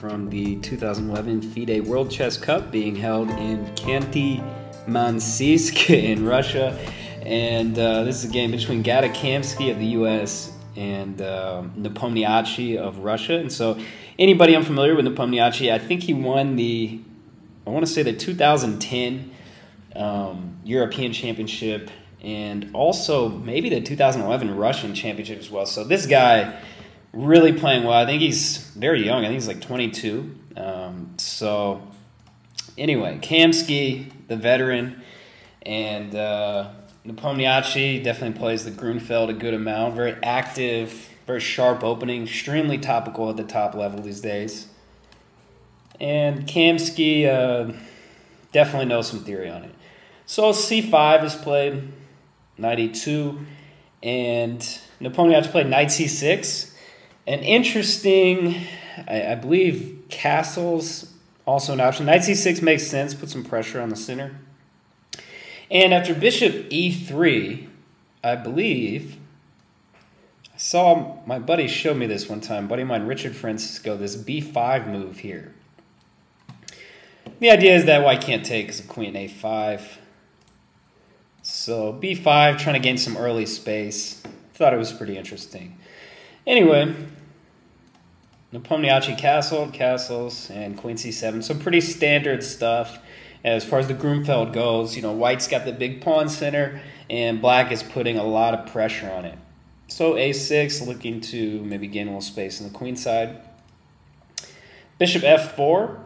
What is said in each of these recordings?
from the 2011 FIDE World Chess Cup being held in Khanty-Mansiysk in Russia. And this is a game between Gata Kamsky of the US and Nepomniachtchi of Russia. And so anybody unfamiliar with Nepomniachtchi, I think he won the, I want to say the 2010 European Championship and also maybe the 2011 Russian Championship as well. So this guy really playing well. I think he's very young. I think he's like 22. So anyway, Kamsky, the veteran, and Nepomniachtchi definitely plays the Grunfeld a good amount. Very active, very sharp opening, extremely topical at the top level these days. And Kamsky definitely knows some theory on it. So c5 is played, knight e2, and Nepomniachtchi played knight c6. An interesting, I believe, castle's also an option. Knight c6 makes sense, put some pressure on the center. And after bishop e3, I believe, I saw my buddy show me this one time, buddy of mine, Richard Francisco, this b5 move here. The idea is that white can't take because of queen a5. So b5, trying to gain some early space. Thought it was pretty interesting. Anyway, Nepomniachtchi castles, and queen c7. So pretty standard stuff as far as the Grunfeld goes. You know, white's got the big pawn center, and black is putting a lot of pressure on it. So a6, looking to maybe gain a little space on the queen side. Bishop f4.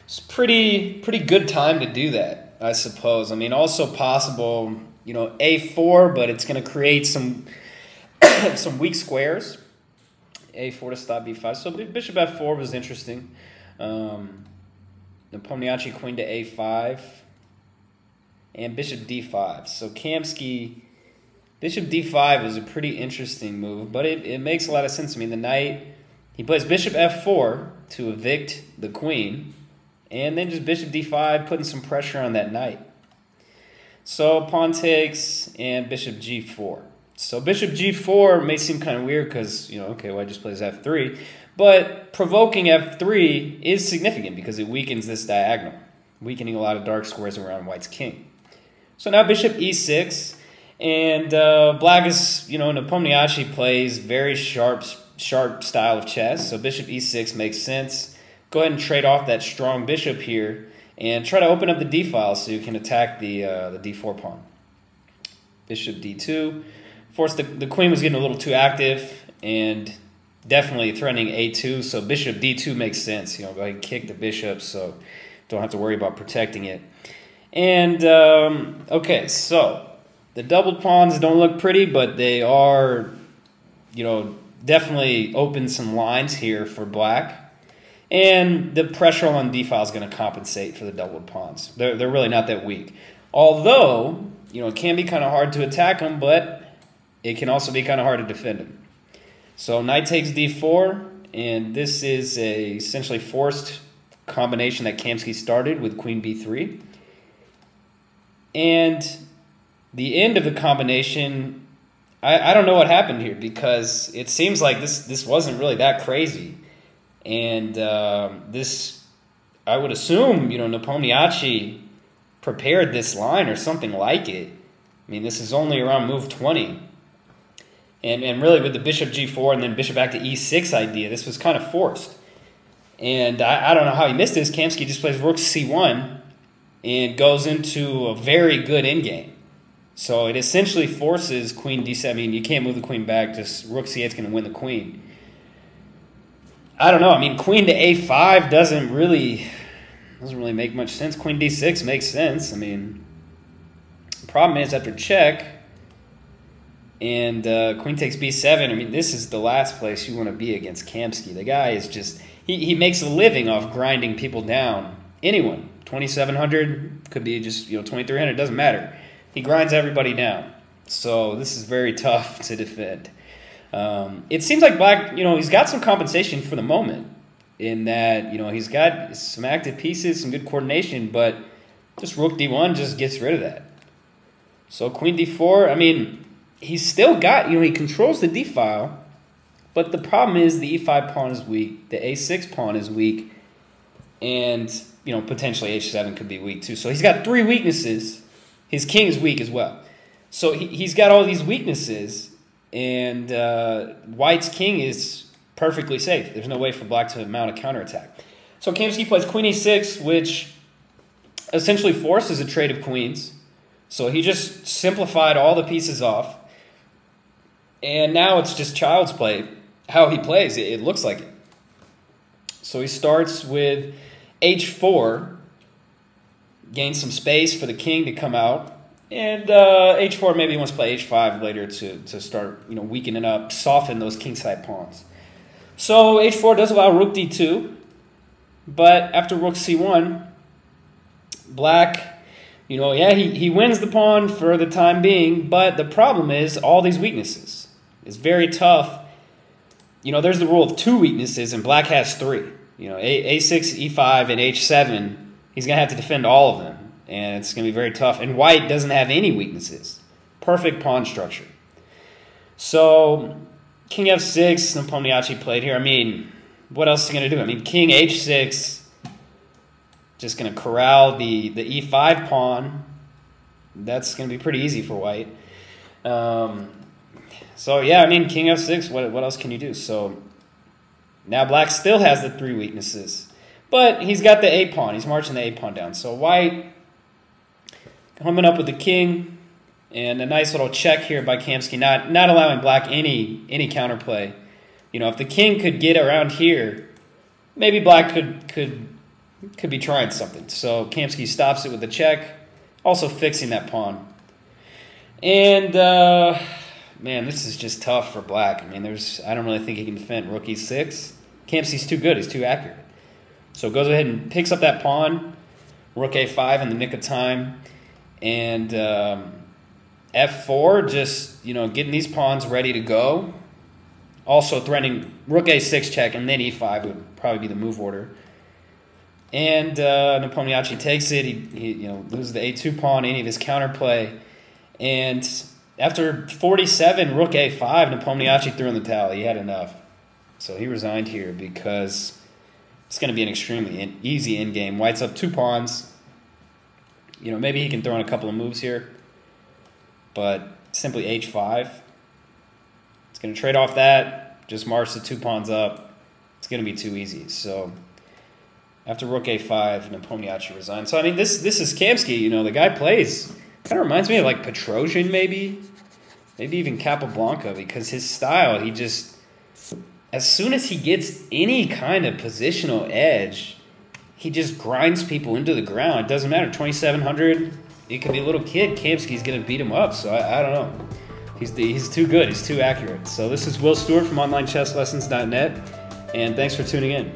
It's pretty good time to do that, I suppose. I mean, also possible, you know, a4, but it's going to create some some weak squares. a4 to stop b5. So bishop f4 was interesting. Nepomniachtchi queen to a5 and bishop d5. So Kamsky, bishop d5 is a pretty interesting move, but it makes a lot of sense. I mean, the knight, he plays bishop f4 to evict the queen, and then just bishop d5, putting some pressure on that knight. So pawn takes and bishop g4. So bishop g4 may seem kind of weird because, you know, okay, white just plays f3. But provoking f3 is significant because it weakens this diagonal, weakening a lot of dark squares around white's king. So now bishop e6, and black is, you know, Nepomniachtchi plays very sharp style of chess. So bishop e6 makes sense. Go ahead and trade off that strong bishop here and try to open up the d file so you can attack the d4 pawn. Bishop d2. Of course, the queen was getting a little too active and definitely threatening a2, so bishop d2 makes sense. You know, go ahead and kick the bishop so don't have to worry about protecting it. And, okay, so the doubled pawns don't look pretty, but they are, you know, definitely open some lines here for black. And the pressure on d-file is going to compensate for the doubled pawns. They're really not that weak. Although, you know, it can be kind of hard to attack them, but it can also be kind of hard to defend them. So knight takes d4, and this is a essentially forced combination that Kamsky started with queen b3. And the end of the combination, I don't know what happened here because it seems like this wasn't really that crazy. And this, I would assume, you know, Nepomniachtchi prepared this line or something like it. I mean, this is only around move 20. And really with the bishop g4 and then bishop back to e6 idea, this was kind of forced. And I don't know how he missed this. Kamsky just plays rook c1 and goes into a very good endgame. So it essentially forces queen d7. I mean, you can't move the queen back. Just rook c8 is going to win the queen. I don't know. I mean, queen to a5 doesn't really make much sense. Queen d6 makes sense. I mean, the problem is after check and queen takes b7, I mean, this is the last place you want to be against Kamsky. The guy is just, he makes a living off grinding people down. Anyone, 2,700, could be just, you know, 2,300, doesn't matter. He grinds everybody down. So this is very tough to defend. It seems like black, you know, he's got some compensation for the moment in that, you know, he's got some active pieces, some good coordination, but just rook d1 just gets rid of that. So queen d4, I mean, he's still got, you know, he controls the d file, But the problem is the e5 pawn is weak, the a6 pawn is weak, and potentially h7 could be weak too. So he's got 3 weaknesses. His king is weak as well. So he's got all these weaknesses, and White's king is perfectly safe. There's no way for Black to mount a counterattack. So Kamsky plays queen e6, which essentially forces a trade of queens. So he just simplified all the pieces off. And now it's just child's play. How he plays, it looks like it. So he starts with h4, gains some space for the king to come out. And h4, maybe he wants to play h5 later to start weakening up, soften those kingside pawns. So h4 does allow rook d2. But after rook c1, Black, he wins the pawn for the time being, but the problem is all these weaknesses. It's very tough. There's the rule of 2 weaknesses, and Black has 3. A6, e5, and h7, he's going to have to defend all of them, and it's going to be very tough. And White doesn't have any weaknesses. Perfect pawn structure. So, king f6, Nepomniachtchi played here. I mean, what else is he going to do? I mean, king h6, just going to corral the e5 pawn. That's going to be pretty easy for White. So, yeah, I mean, king f6, what else can you do? So, now Black still has the 3 weaknesses. But he's got the a pawn. He's marching the a pawn down. So, White coming up with the king. And a nice little check here by Kamsky, not allowing Black any counterplay. If the king could get around here, maybe Black could be trying something. So Kamsky stops it with a check, also fixing that pawn. And man, this is just tough for Black. I mean, I don't really think he can defend rook e6. Kamsky's too good. He's too accurate. So goes ahead and picks up that pawn, rook a5 in the nick of time, and f4, just getting these pawns ready to go. Also threatening rook a6 check, and then e5 would probably be the move order. And Nepomniachtchi takes it. He loses the a2 pawn, any of his counterplay. And after 47, rook a5, Nepomniachtchi threw in the towel. He had enough. So he resigned here because it's going to be an extremely easy endgame. White's up 2 pawns. Maybe he can throw in a couple of moves here. But simply h5. It's going to trade off that, just march the 2 pawns up. It's going to be too easy. So after rook a5, Nepomniachtchi resigned. So, I mean, this is Kamsky. The guy plays, kind of reminds me of like Petrosian maybe even Capablanca, because his style, he just, as soon as he gets any kind of positional edge, he just grinds people into the ground. It doesn't matter, 2,700, it could be a little kid. Kamsky's going to beat him up, so I don't know. He's too good. He's too accurate. So this is Will Stewart from OnlineChessLessons.net, and thanks for tuning in.